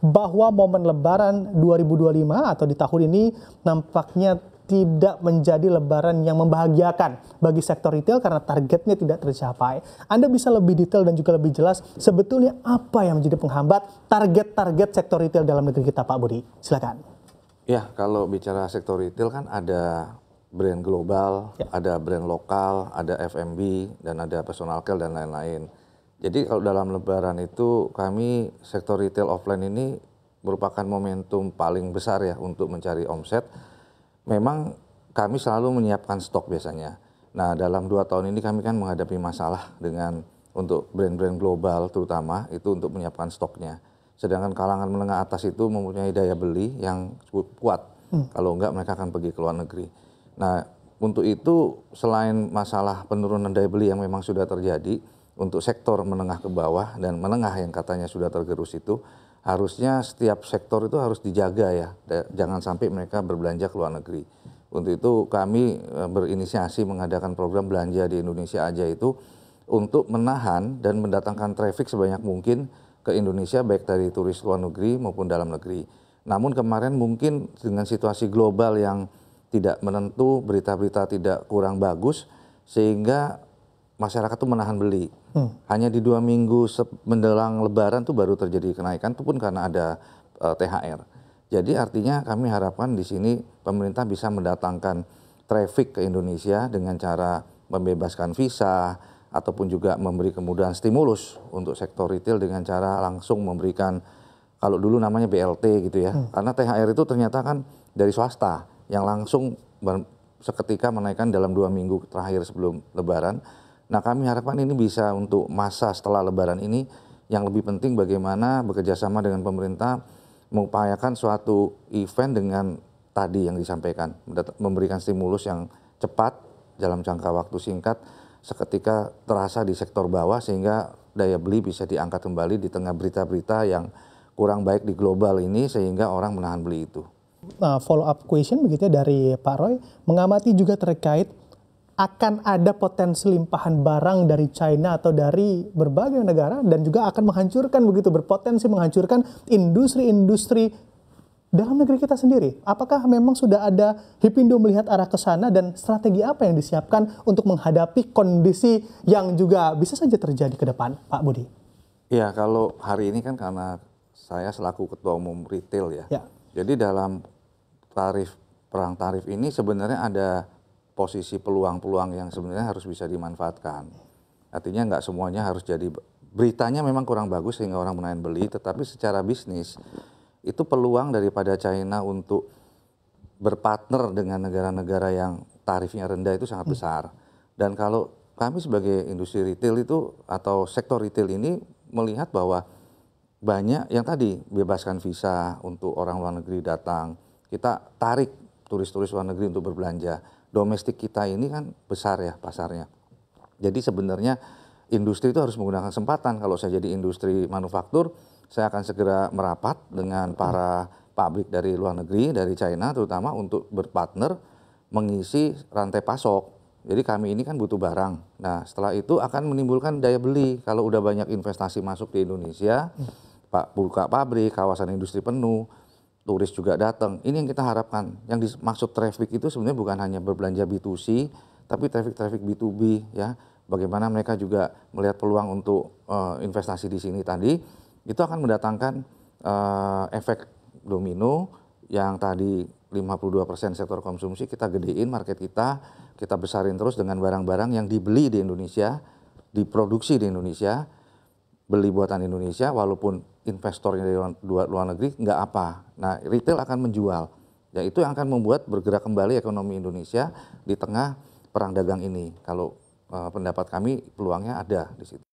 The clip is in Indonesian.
bahwa momen Lebaran 2025 atau di tahun ini nampaknya tidak menjadi lebaran yang membahagiakan bagi sektor retail karena targetnya tidak tercapai. Anda bisa lebih detail dan juga lebih jelas sebetulnya apa yang menjadi penghambat target-target sektor retail dalam negeri kita, Pak Budi. Silakan. Ya, kalau bicara sektor retail kan ada brand global, ada brand lokal, ada F&B, dan ada personal care dan lain-lain. Jadi kalau dalam lebaran itu kami sektor retail offline ini merupakan momentum paling besar ya untuk mencari omset. Memang kami selalu menyiapkan stok biasanya. Nah, dalam 2 tahun ini kami kan menghadapi masalah dengan untuk brand-brand global terutama itu untuk menyiapkan stoknya. Sedangkan kalangan menengah atas itu mempunyai daya beli yang cukup kuat. Kalau enggak mereka akan pergi ke luar negeri. Nah, untuk itu selain masalah penurunan daya beli yang memang sudah terjadi untuk sektor menengah ke bawah dan menengah yang katanya sudah tergerus itu, harusnya setiap sektor itu harus dijaga ya, jangan sampai mereka berbelanja ke luar negeri. Untuk itu kami berinisiasi mengadakan program belanja di Indonesia aja itu untuk menahan dan mendatangkan traffic sebanyak mungkin ke Indonesia baik dari turis luar negeri maupun dalam negeri. Namun kemarin mungkin dengan situasi global yang tidak menentu, berita-berita tidak kurang bagus sehingga masyarakat tuh menahan beli. Hanya di 2 minggu menjelang Lebaran tuh baru terjadi kenaikan, itu pun karena ada THR. Jadi artinya kami harapkan di sini pemerintah bisa mendatangkan traffic ke Indonesia dengan cara membebaskan visa ataupun juga memberi kemudahan stimulus untuk sektor retail dengan cara langsung memberikan, kalau dulu namanya BLT gitu ya. Karena THR itu ternyata kan dari swasta yang langsung seketika menaikkan dalam 2 minggu terakhir sebelum Lebaran. Nah, kami harapkan ini bisa untuk masa setelah Lebaran ini, yang lebih penting bagaimana bekerjasama dengan pemerintah mengupayakan suatu event dengan tadi yang disampaikan, memberikan stimulus yang cepat dalam jangka waktu singkat, seketika terasa di sektor bawah sehingga daya beli bisa diangkat kembali di tengah berita-berita yang kurang baik di global ini sehingga orang menahan beli itu. Follow up question begitu ya dari Pak Roy, mengamati juga terkait akan ada potensi limpahan barang dari China atau dari berbagai negara dan juga akan menghancurkan begitu, berpotensi menghancurkan industri-industri dalam negeri kita sendiri. Apakah memang sudah ada Hipindo melihat arah ke sana dan strategi apa yang disiapkan untuk menghadapi kondisi yang juga bisa saja terjadi ke depan, Pak Budi? Ya, kalau hari ini kan karena saya selaku Ketua Umum Retail ya. Jadi dalam perang tarif ini sebenarnya ada posisi peluang-peluang yang sebenarnya harus bisa dimanfaatkan. Artinya nggak semuanya harus jadi, beritanya memang kurang bagus sehingga orang menahan beli, tetapi secara bisnis itu peluang daripada China untuk berpartner dengan negara-negara yang tarifnya rendah itu sangat besar. Dan kalau kami sebagai industri retail itu atau sektor retail ini melihat bahwa banyak yang tadi bebaskan visa untuk orang luar negeri datang, kita tarik turis-turis luar negeri untuk berbelanja. Domestik kita ini kan besar ya pasarnya. Jadi sebenarnya industri itu harus menggunakan kesempatan. Kalau saya jadi industri manufaktur, saya akan segera merapat dengan para pabrik dari luar negeri, dari China terutama untuk berpartner mengisi rantai pasok. Jadi kami ini kan butuh barang. Nah, setelah itu akan menimbulkan daya beli. Kalau udah banyak investasi masuk di Indonesia, Pak buka pabrik, kawasan industri penuh, turis juga datang. Ini yang kita harapkan. Yang dimaksud traffic itu sebenarnya bukan hanya berbelanja B2C, tapi traffic B2B ya. Bagaimana mereka juga melihat peluang untuk investasi di sini tadi, itu akan mendatangkan efek domino yang tadi 52% sektor konsumsi kita gedein market kita besarin terus dengan barang-barang yang dibeli di Indonesia, diproduksi di Indonesia, beli buatan Indonesia, walaupun investornya dari luar negeri nggak apa. Nah, retail akan menjual. Ya, itu yang akan membuat bergerak kembali ekonomi Indonesia di tengah perang dagang ini. Kalau pendapat kami peluangnya ada di situ.